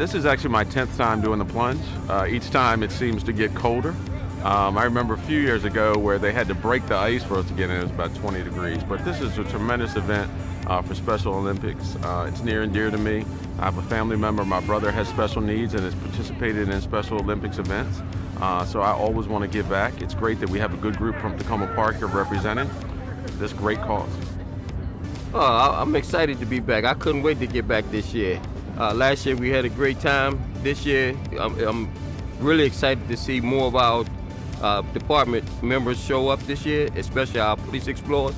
This is actually my 10th time doing the plunge. Each time it seems to get colder. I remember a few years ago where they had to break the ice for us to get in. It was about 20 degrees. But this is a tremendous event for Special Olympics. It's near and dear to me. I have a family member. My brother has special needs and has participated in Special Olympics events. So I always want to give back. It's great that we have a good group from Takoma Park here representing this great cause. Oh, I'm excited to be back. I couldn't wait to get back this year. Last year we had a great time. This year I'm really excited to see more of our department members show up this year, especially our police explorers.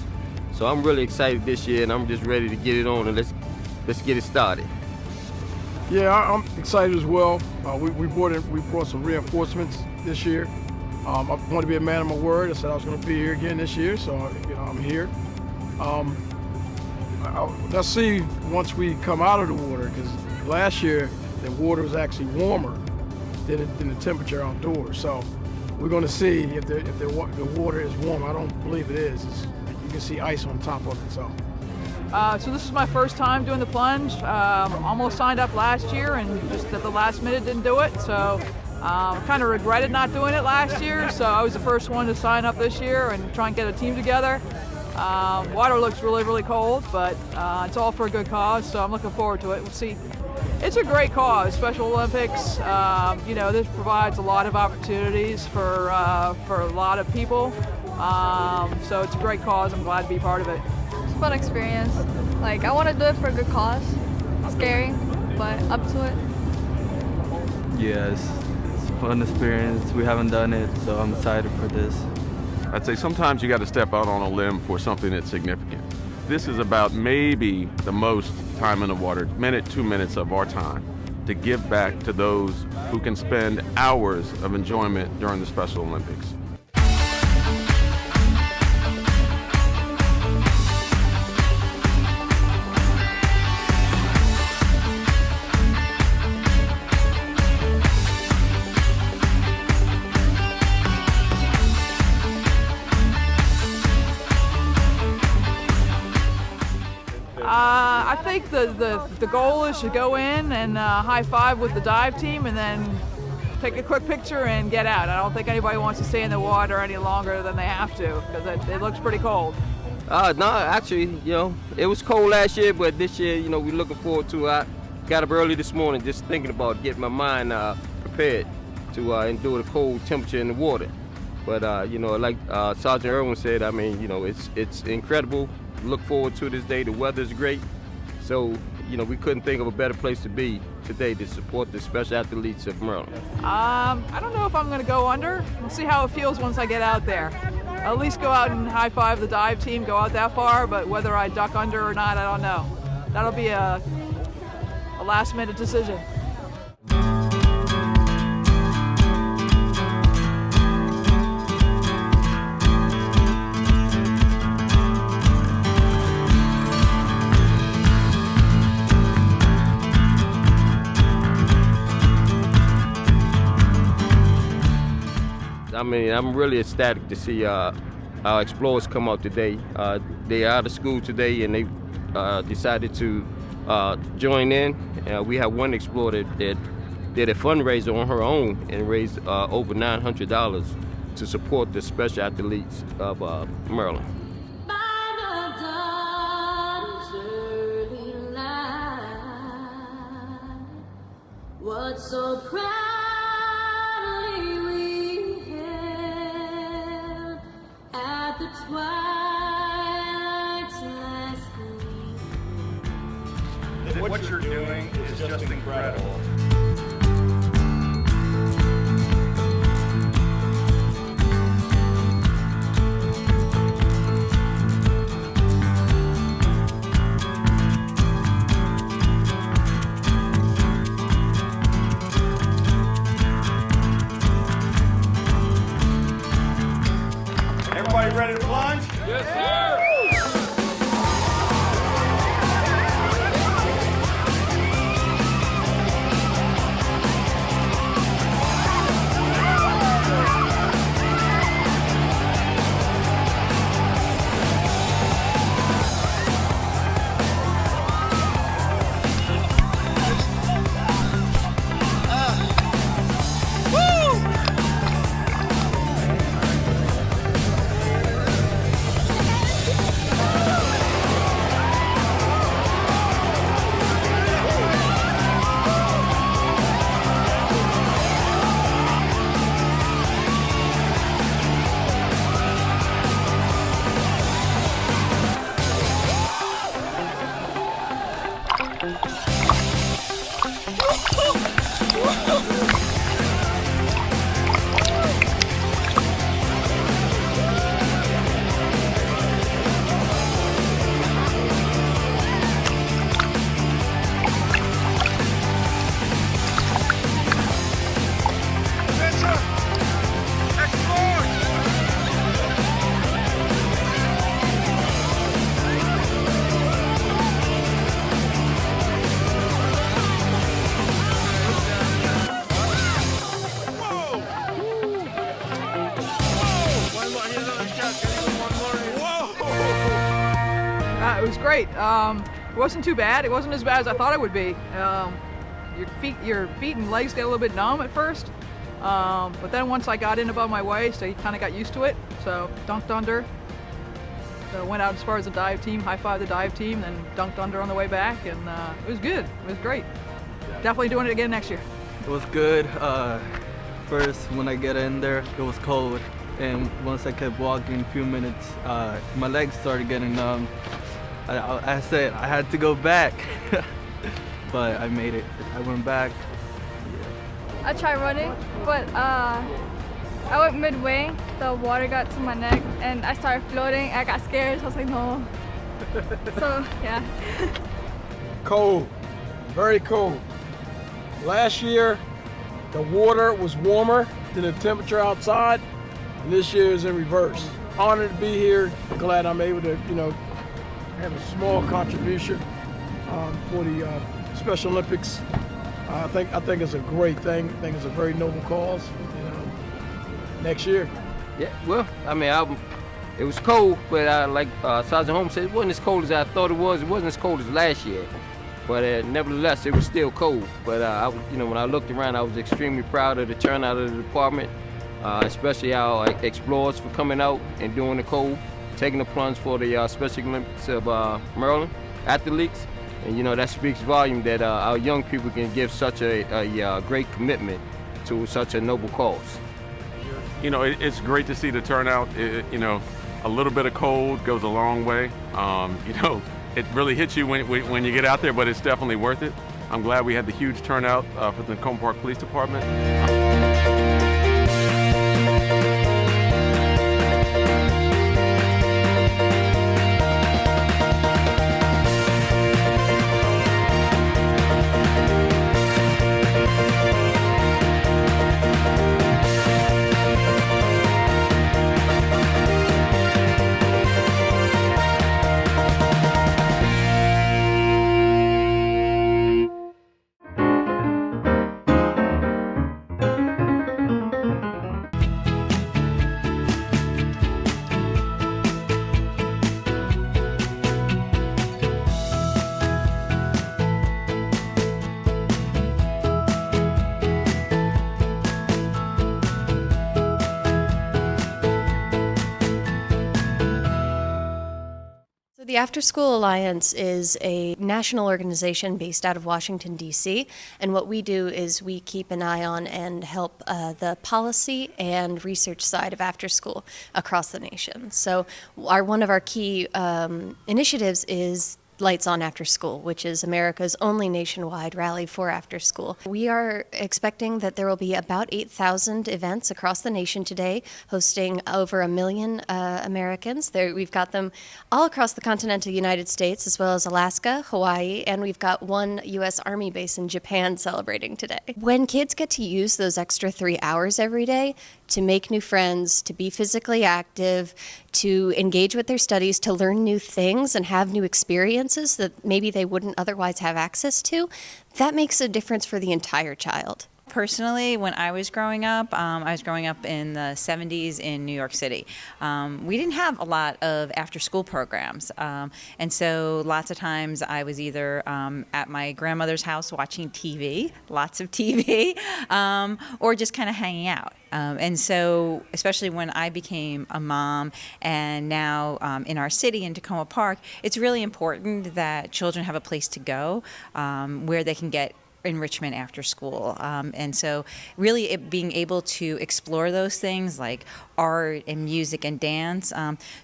So I'm really excited this year, and I'm just ready to get it on and let's get it started. Yeah, I'm excited as well. We brought some reinforcements this year. I want to be a man of my word. I said I was going to be here again this year, so I'm here. Let's see once we come out of the water, because last year the water was actually warmer than the temperature outdoors. So we're going to see if the water is warm. I don't believe it is. You can see ice on top of it. So this is my first time doing the plunge. Almost signed up last year and just at the last minute didn't do it. So kind of regretted not doing it last year. So I was the first one to sign up this year and try and get a team together. Water looks really, really cold, but it's all for a good cause, so I'm looking forward to it. We'll see. It's a great cause, Special Olympics. This provides a lot of opportunities for a lot of people. So it's a great cause. I'm glad to be part of it. It's a fun experience. I want to do it for a good cause. Scary, but up to it. Yes, it's a fun experience. We haven't done it, so I'm excited for this. I'd say sometimes you got to step out on a limb for something that's significant. This is about maybe the most time in the water, 2 minutes of our time, to give back to those who can spend hours of enjoyment during the Special Olympics. I think the goal is to go in and high five with the dive team and then take a quick picture and get out. I don't think anybody wants to stay in the water any longer than they have to because it looks pretty cold. No, actually, it was cold last year, but this year, we're looking forward to it. I got up early this morning just thinking about getting my mind prepared to endure the cold temperature in the water. But, like Sergeant Irwin said, it's incredible. Look forward to this day. The weather's great. So, we couldn't think of a better place to be today to support the special athletes of Maryland. I don't know if I'm going to go under. We'll see how it feels once I get out there. I'll at least go out and high five the dive team, go out that far, but whether I duck under or not, I don't know. That'll be a last minute decision. I'm really ecstatic to see our explorers come out today. They are out of school today and they decided to join in. We have one explorer that did a fundraiser on her own and raised over $900 to support the special athletes of Maryland. What's so proudly we hailed at the twilight's last gleam. What you're doing is just incredible. Everybody ready to plunge? Yes, sir! It was great. It wasn't too bad. It wasn't as bad as I thought it would be. Your feet and legs get a little bit numb at first, but then once I got in above my waist, I kind of got used to it. So dunked under. So went out as far as the dive team, high-fived the dive team, then dunked under on the way back, and it was good. It was great. Definitely doing it again next year. It was good. First, when I get in there, it was cold. And once I kept walking a few minutes, my legs started getting numb. I said I had to go back, but I made it. I went back. Yeah. I tried running, but I went midway. The water got to my neck, and I started floating. I got scared, so I was like, no. So, yeah. Cold, very cold. Last year, the water was warmer than the temperature outside, and this year is in reverse. Honored to be here. Glad I'm able to, have a small contribution for the Special Olympics. I think it's a great thing. I think it's a very noble cause. Next year. Yeah, well, I mean, it was cold, but like Sergeant Holmes said, it wasn't as cold as I thought it was. It wasn't as cold as last year, but nevertheless, it was still cold. But when I looked around, I was extremely proud of the turnout of the department, especially our explorers for coming out and doing the cold, taking the plunge for the Special Olympics of Maryland athletes. And that speaks volume that our young people can give such a great commitment to such a noble cause. It's great to see the turnout. A little bit of cold goes a long way. It really hits you when you get out there, but it's definitely worth it. I'm glad we had the huge turnout for the Takoma Park Police Department. The Afterschool Alliance is a national organization based out of Washington, D.C., and what we do is we keep an eye on and help the policy and research side of afterschool across the nation. So one of our key initiatives is Lights On After School, which is America's only nationwide rally for after school. We are expecting that there will be about 8,000 events across the nation today, hosting over 1 million Americans. We've got them all across the continental United States, as well as Alaska, Hawaii, and we've got one U.S. Army base in Japan celebrating today. When kids get to use those extra 3 hours every day to make new friends, to be physically active, to engage with their studies, to learn new things and have new experiences that maybe they wouldn't otherwise have access to, that makes a difference for the entire child. Personally, when I was growing up in the 70s in New York City. We didn't have a lot of after-school programs, and so lots of times I was either at my grandmother's house watching TV, lots of TV, or just kind of hanging out. And so, especially when I became a mom and now in our city in Takoma Park, it's really important that children have a place to go where they can get enrichment after school. And so really being able to explore those things like art and music and dance.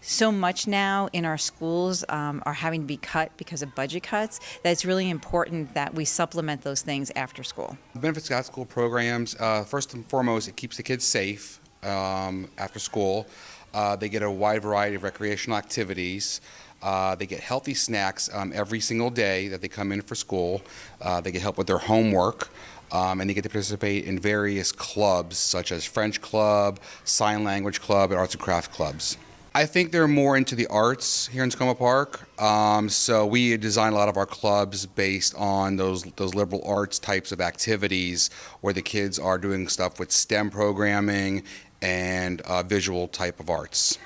So much now in our schools are having to be cut because of budget cuts that it's really important that we supplement those things after school. The benefits of after-school programs, first and foremost, it keeps the kids safe after school. They get a wide variety of recreational activities. They get healthy snacks every single day that they come in for school. They get help with their homework, and they get to participate in various clubs such as French Club, Sign Language Club, and Arts and Crafts Clubs. I think they're more into the arts here in Takoma Park, so we design a lot of our clubs based on those liberal arts types of activities where the kids are doing stuff with STEM programming and visual type of arts.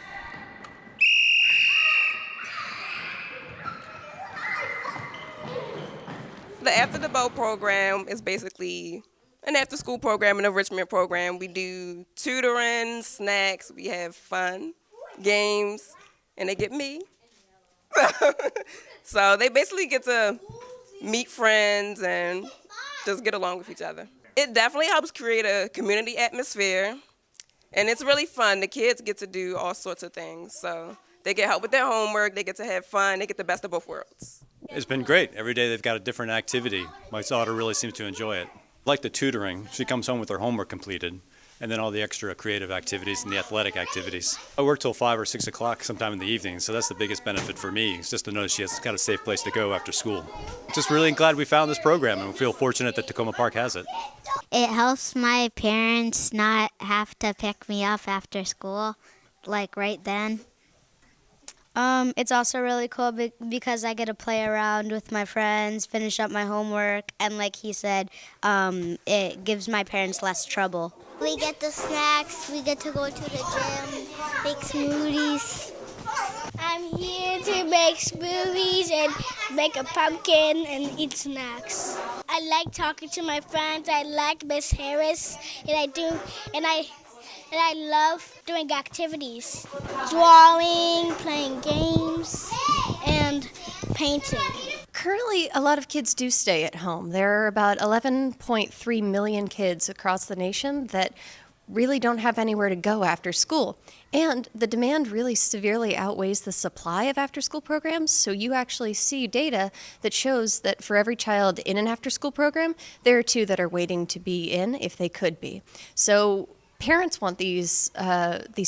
The After the Boat program is basically an after-school program, an enrichment program. We do tutoring, snacks, we have fun, games, and they get me. So they basically get to meet friends and just get along with each other. It definitely helps create a community atmosphere, and it's really fun. The kids get to do all sorts of things. So they get help with their homework, they get to have fun, they get the best of both worlds. It's been great. Every day they've got a different activity. My daughter really seems to enjoy it. Like the tutoring, she comes home with her homework completed, and then all the extra creative activities and the athletic activities. I work till 5 or 6 o'clock sometime in the evening, so that's the biggest benefit for me, is just to know she has got a safe place to go after school. Just really glad we found this program, and we feel fortunate that Takoma Park has it. It helps my parents not have to pick me up after school, like right then. It's also really cool because I get to play around with my friends, finish up my homework, and like he said, it gives my parents less trouble. We get the snacks, we get to go to the gym, make smoothies. I'm here to make smoothies and make a pumpkin and eat snacks. I like talking to my friends. I like Miss Harris, and I love doing activities, drawing, playing games, and painting. Currently, a lot of kids do stay at home. There are about 11.3 million kids across the nation that really don't have anywhere to go after school. And the demand really severely outweighs the supply of after-school programs, so you actually see data that shows that for every child in an after-school program, there are 2 that are waiting to be in if they could be. So parents want these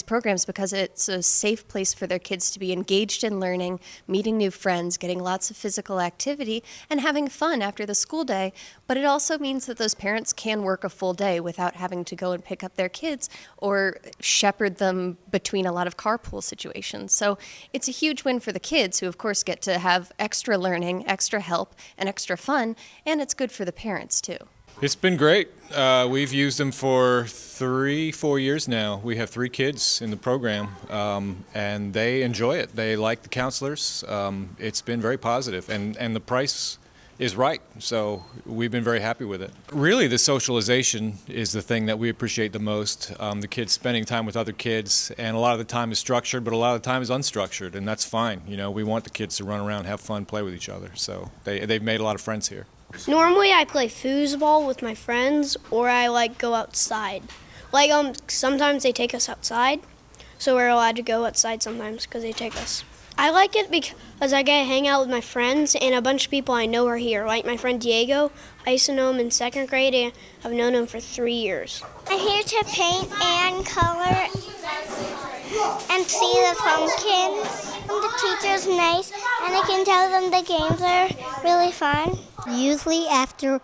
programs because it's a safe place for their kids to be engaged in learning, meeting new friends, getting lots of physical activity, and having fun after the school day. But it also means that those parents can work a full day without having to go and pick up their kids or shepherd them between a lot of carpool situations. So it's a huge win for the kids, who of course get to have extra learning, extra help, and extra fun, and it's good for the parents too. It's been great. We've used them for 3-4 years now. We have 3 kids in the program, and they enjoy it. They like the counselors. It's been very positive, and the price is right, so we've been very happy with it. Really, the socialization is the thing that we appreciate the most. The kids spending time with other kids, and a lot of the time is structured, but a lot of the time is unstructured, and that's fine. You know, we want the kids to run around, have fun, play with each other, so they've made a lot of friends here. Normally I play foosball with my friends, or I go outside. Sometimes they take us outside, so we're allowed to go outside sometimes because they take us. I like it because I get to hang out with my friends, and a bunch of people I know are here. Like my friend Diego, I used to know him in 2nd grade, and I've known him for 3 years. I'm here to paint and color and see the pumpkins. The teacher's nice, and I can tell them the games are really fun. Usually after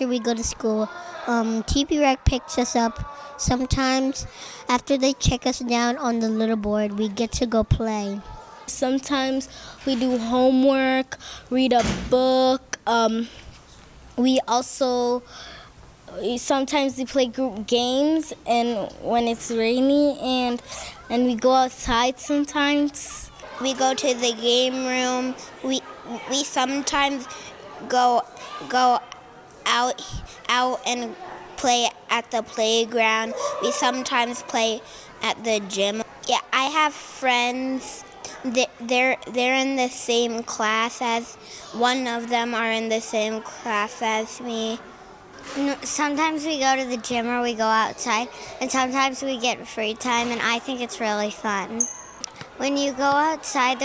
we go to school, TP picks us up. Sometimes after they check us down on the little board, we get to go play. Sometimes we do homework, read a book. Sometimes we play group games, and when it's rainy, and we go outside sometimes. We go to the game room. We sometimes go out and play at the playground. We sometimes play at the gym. Yeah, I have friends. They're in the same class as one of them are in the same class as me. Sometimes we go to the gym or we go outside, and sometimes we get free time, and I think it's really fun. When you go outside,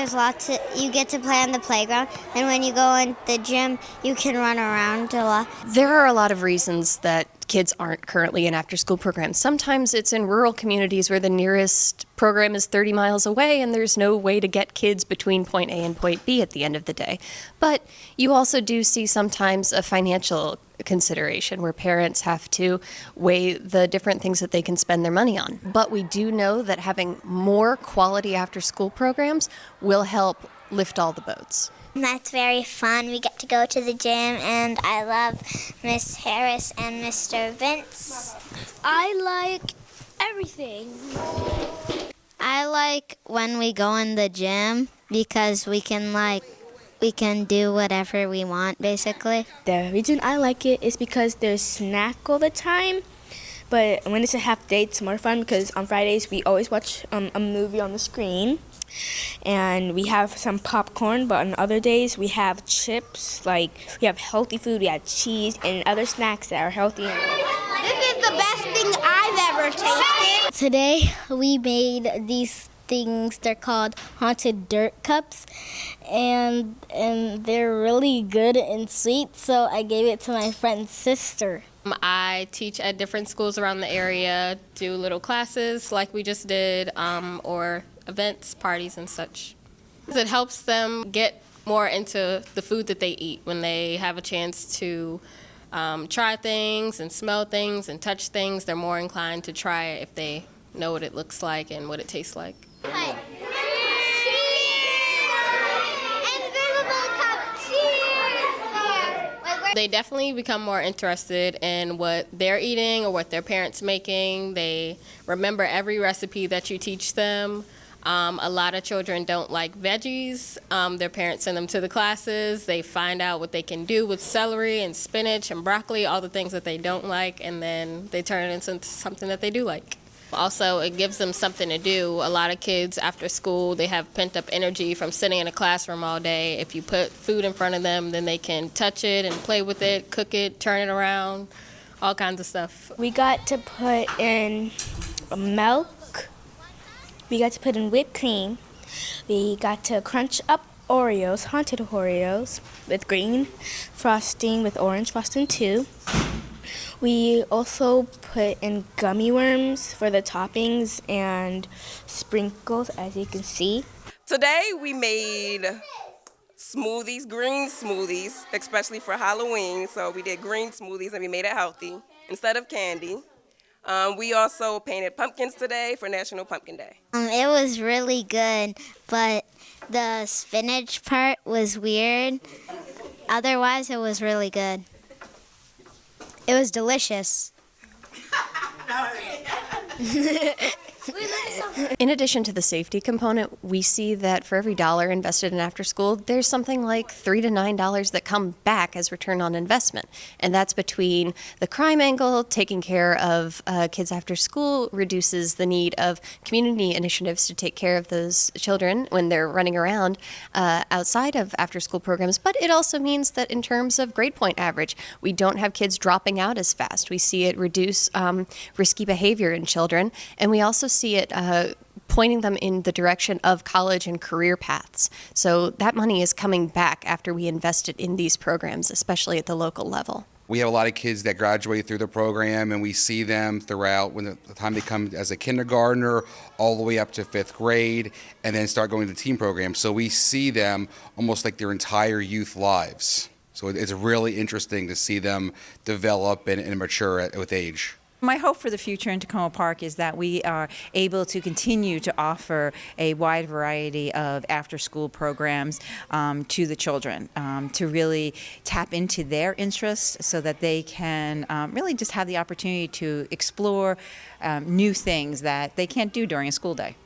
you get to play on the playground, and when you go in the gym, you can run around a lot. There are a lot of reasons that kids aren't currently in after-school programs. Sometimes it's in rural communities where the nearest program is 30 miles away and there's no way to get kids between point A and point B at the end of the day. But you also do see sometimes a financial consideration where parents have to weigh the different things that they can spend their money on. But we do know that having more quality after-school programs will help lift all the boats. That's very fun. We get to go to the gym, and I love Miss Harris and Mr. Vince. I like everything. I like when we go in the gym because we can do whatever we want, basically. The reason I like it is because there's snack all the time. But when it's a half day, it's more fun because on Fridays we always watch a movie on the screen. And we have some popcorn, but on other days we have chips, like we have healthy food, we have cheese, and other snacks that are healthy. This is the best thing I've ever tasted. Today we made these things, they're called haunted dirt cups, and they're really good and sweet, so I gave it to my friend's sister. I teach at different schools around the area, do little classes like we just did, or events, parties, and such. It helps them get more into the food that they eat when they have a chance to try things and smell things and touch things. They're more inclined to try it if they know what it looks like and what it tastes like. Hey. Invisible cup, cheers! They definitely become more interested in what they're eating or what their parents making. They remember every recipe that you teach them. A lot of children don't like veggies. Their parents send them to the classes. They find out what they can do with celery and spinach and broccoli, all the things that they don't like, and then they turn it into something that they do like. Also, it gives them something to do. A lot of kids after school, they have pent-up energy from sitting in a classroom all day. If you put food in front of them, then they can touch it and play with it, cook it, turn it around, all kinds of stuff. We got to put in milk. We got to put in whipped cream. We got to crunch up Oreos, haunted Oreos, with green frosting with orange frosting too. We also put in gummy worms for the toppings and sprinkles, as you can see. Today we made smoothies, green smoothies, especially for Halloween. So we did green smoothies and we made it healthy instead of candy. We also painted pumpkins today for National Pumpkin Day. It was really good, but the spinach part was weird. Otherwise, it was really good. It was delicious. In addition to the safety component, we see that for every dollar invested in after school, there's something like $3 to $9 that come back as return on investment. And that's between the crime angle, taking care of kids after school, reduces the need of community initiatives to take care of those children when they're running around outside of after school programs. But it also means that in terms of grade point average, we don't have kids dropping out as fast. We see it reduce risky behavior in children, and we also see it pointing them in the direction of college and career paths. So that money is coming back after we invested in these programs, especially at the local level. We have a lot of kids that graduate through the program, and we see them throughout when the time they come as a kindergartner all the way up to 5th grade and then start going to the teen program. So we see them almost like their entire youth lives. So it's really interesting to see them develop and mature with age. My hope for the future in Takoma Park is that we are able to continue to offer a wide variety of after-school programs to the children, to really tap into their interests so that they can really just have the opportunity to explore new things that they can't do during a school day.